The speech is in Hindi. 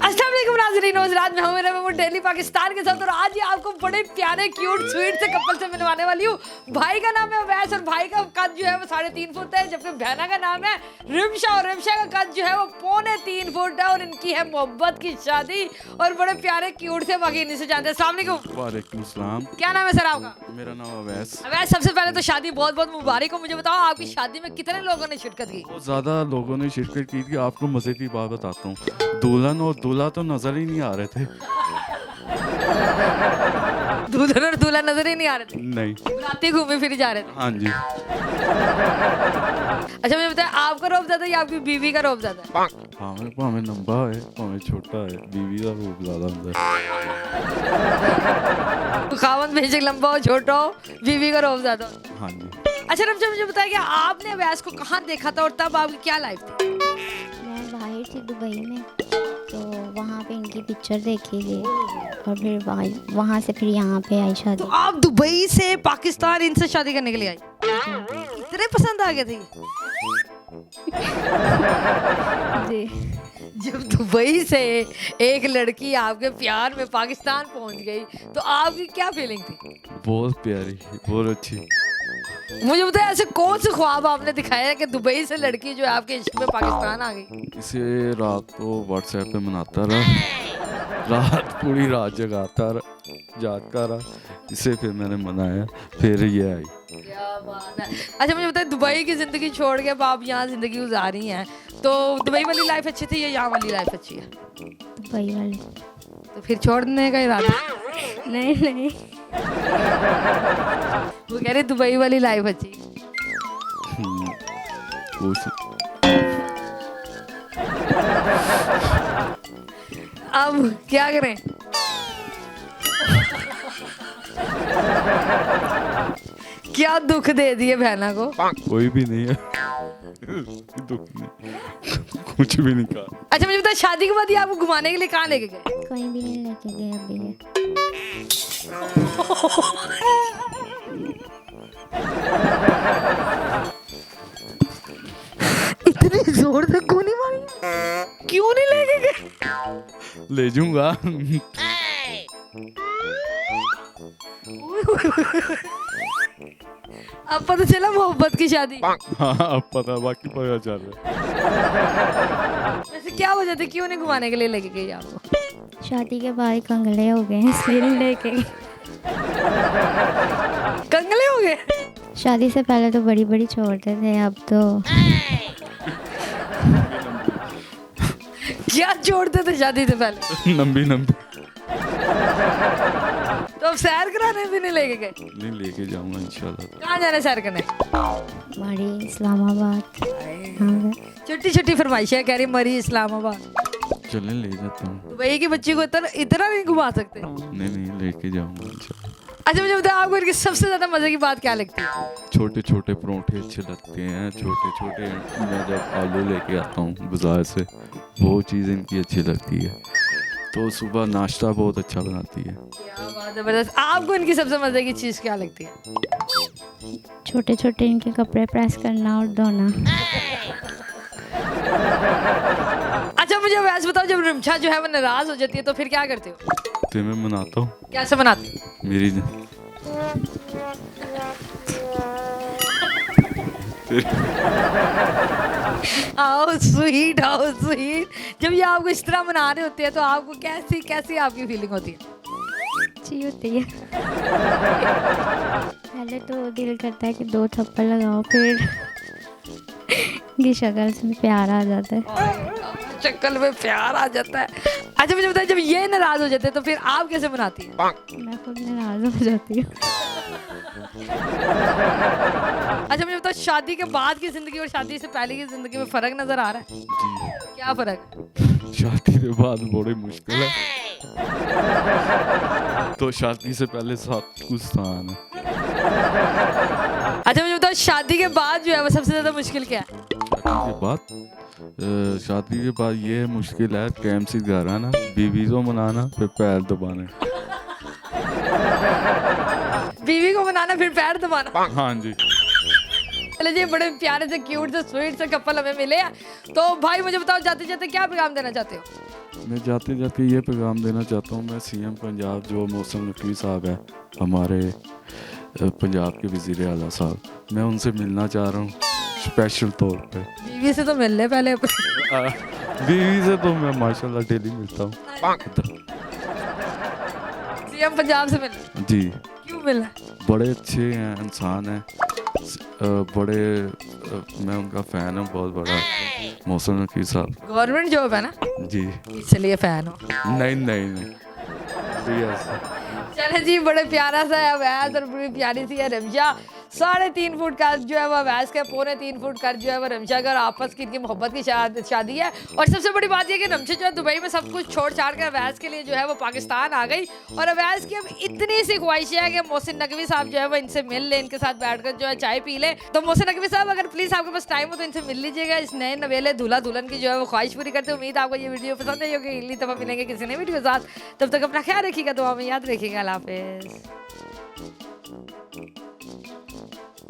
अस्सलाम वालेकुम नाज़रीन, रात में हूँ मेरे वो डेली पाकिस्तान के साथ और आज ही आपको बड़े प्यारे क्यूट स्वीट से कपल से मिलवाने वाली हूँ। भाई का नाम है अवैस और भाई का कद जो है वो 3.5 फुट है, जबकि बहना का नाम है रिमशा और रिमशा का कद जो है वो 3.25 फुट है और इनकी है मोहब्बत की शादी और बड़े प्यारे क्यूट से बाकी इन्हीं से जानते हैं। अस्सलाम वालेकुम। वालेकुम सलाम। क्या नाम है सर आपका? मेरा नाम अवैस। अवैस, सबसे पहले तो शादी बहुत बहुत मुबारक हो। मुझे बताओ आपकी शादी में कितने लोगों ने शिरकत की? बहुत ज़्यादा लोगों ने शिरकत की थी। आपको मज़े की बात बताता हूँ, दुल्हन और दूल्हा तो नज़र ही नहीं आ रहे थे। दुल्हन और दूल्हा नजर ही नहीं आ रहे थे? नहीं। रात घूमे फिर जा रहे थे? हाँ जी। अच्छा मुझे बताया, आपका रौब ज्यादा है या आपकी बीवी का रौब ज्यादा है? भावें लंबा है भावें छोटा है, बीवी का रूप ज़्यादा अंदर। खावन बेशक लंबा हो छोटा हो, बीवी का रौब ज्यादा हो। हाँ जी। अच्छा रमजा, मुझे बताया कि आपने अवैस को कहाँ देखा था और तब आपकी क्या लाइफ थी? मैं बाहर थी दुबई में, तो वहाँ पे इनकी पिक्चर देखी थी और फिर वहाँ से फिर यहाँ पे आई शादी। तो आप दुबई से पाकिस्तान इनसे शादी करने के लिए आई? इतने पसंद आ गए थे? जी। जब दुबई से एक लड़की आपके प्यार में पाकिस्तान पहुंच गई तो आपकी क्या फीलिंग थी? बहुत प्यारी, बहुत अच्छी। मुझे बताया, ऐसे कौन से ख्वाब आपने दिखाया है कि दुबई से लड़की जो है आपके इश्क में पाकिस्तान आ गई? इसे रात को व्हाट्सएप पे मनाता रहा, पूरी रात जागता रहा। इसे फिर मैंने मनाया, फिर ये आई। क्या बात है। अच्छा मुझे बताया, दुबई की जिंदगी छोड़ के अब आप यहाँ जिंदगी गुजार रही हैं, तो दुबई वाली लाइफ अच्छी थी या यहाँ वाली लाइफ अच्छी है? दुबई वाली। तो फिर छोड़ने का इरादा? नहीं। वो कह रहे दुबई वाली लाइफ अच्छी। अब क्या करें? क्या दुख दे दिए बहना को? कोई भी नहीं है। दुख नहीं, कुछ भी नहीं कहा। अच्छा मुझे बता, शादी के बाद ये आपको घुमाने के लिए कहाँ लेके गए? कहीं भी नहीं लेके गए अभी ये। इतनी जोर से क्यों नहीं मारी? क्यों नहीं लेके गए? ले जाऊंगा। अब पता चला मोहब्बत की शादी। हाँ अब पता, बाकी पता चल रहा है। वैसे क्या वजह थी, क्यों नहीं घुमाने के लिए लेके गई आपको? शादी के बाद कंगले हो गए इसलिए नहीं लेके गए। कंगले हो गए? शादी से पहले तो बड़ी बड़ी छोड़ते थे, अब तो क्या जोड़ते थे शादी से पहले? नंबी तो अब सैर कराने भी नहीं लेके गए? नहीं, लेके जाऊंगा इंशाल्लाह। कहाँ जाना सैर करने? हमारी इस्लामाबाद। हाँ। छोटी छोटी फरमाइशें कह रही मरी इस्लामाबाद। चलें, ले जाता हूँ। दुबई की बच्ची को इतना नहीं घुमा सकते? नहीं, लेके जाऊंगा इंशाल्लाह। अच्छा मुझे बताओ, आपको इनकी सबसे ज्यादा मजे की बात क्या लगती है? छोटे छोटे परोंठे अच्छे लगते हैं। छोटे मैं जब आलू लेके आता हूँ बाजार से, वो चीज़ इनकी अच्छी लगती है। तो सुबह नाश्ता बहुत अच्छा बनाती है। क्या बात है, जबरदस्त। आपको इनकी सबसे मजे की चीज क्या लगती है? छोटे छोटे इनके कपड़े प्रेस करना और धोना। अच्छा मुझे वैसे बताओ, जब रिमशा जो है वो नाराज हो जाती है तो फिर क्या करते हो? तो मैं मनाता हूँ। कैसे बनाते हो? मेरी आओ स्वीट, आओ स्वीट। जब ये आपको इस तरह मना रहे होते हैं तो आपको कैसी कैसी आपकी फीलिंग होती है? अच्छी होती है। पहले तो दिल करता है कि 2 थप्पड़ लगाओ, फिर की शक्ल में प्यार आ जाता है। शक्ल में प्यार आ जाता है। अच्छा मुझे बताइए, जब ये नाराज हो जाते हैं तो फिर आप कैसे मनाती हैं? मैं खुद नाराज हो जाती हूँ। अच्छा मुझे बताओ, शादी के बाद की जिंदगी और शादी से पहले की जिंदगी में फर्क नजर आ रहा है? जी, क्या फर्क? शादी के बाद बड़ी मुश्किल है, तो शादी से पहले सब कुछ आसान है। अच्छा मुझे बताओ, शादी के बाद जो है वो सबसे ज्यादा मुश्किल क्या है? शादी के बाद ये मुश्किल है, टाइम से घर आना, बीवी को मनाना, फिर पैर दबाना। बीवी को मनाना फिर पैर दबाना? हाँ जी। चले जी, बड़े प्यारे से क्यूट से स्वीट से कपल हमें मिले हैं। तो भाई मुझे बताओ, जाते जाते क्या पैगाम देना चाहते हो? मैं जाते जाते ये पैगाम देना चाहता हूँ, मैं सीएम पंजाब जो मोहसिन नकवी साहब है, हमारे पंजाब के वज़ीर आला साहब, मैं उनसे मिलना चाह रहा हूँ स्पेशल तौर पे। बीवी से तो मिल ले पहले। बीवी से तो मैं माशाल्लाह डेली मिलता हूँ। सीएम पंजाब से मिल। जी, क्यों मिलना? बड़े अच्छे हैं, इंसान हैं, बड़े मैं उनका फ़ैन हूँ बहुत बड़ा, मोहसिन नकवी साहब। गवर्नमेंट जॉब है ना, जी इसलिए फैन हो। नहीं नहीं नहीं, यस। चले जी, बड़े प्यारा सा है अवैस और बड़ी प्यारी सी है रमशा। 3.5 फुट का जो है वो अवैस का, 3.25 फुट का जो है वो रमशा का, और आपस की इनकी मोहब्बत की शादी है। और सबसे बड़ी बात ये कि रमशा जो है दुबई में सब कुछ छोड़ छाड़ कर अवैस के लिए जो है वो पाकिस्तान आ गई। और अवैस की अब इतनी सी ख्वाहिश है कि मोहसिन नकवी साहब जो है वो इनसे मिल ले, इनके साथ बैठकर जो है चाय पी ले। तो मोहसिन नकवी साहब, अगर प्लीज़ आपके पास टाइम हो तो इनसे मिल लीजिएगा। इस नए नवेले दूल्हा दुल्हन की जो है वो ख्वाहिश पूरी करते। उम्मीद आपको ये वीडियो पसंद आई होगी। अगली दफ़ा मिलेंगे किसी नई वीडियो के साथ, तब तक अपना ख्याल रखिएगा, दुआ में याद रखिएगा। अल्लाह हाफिज़।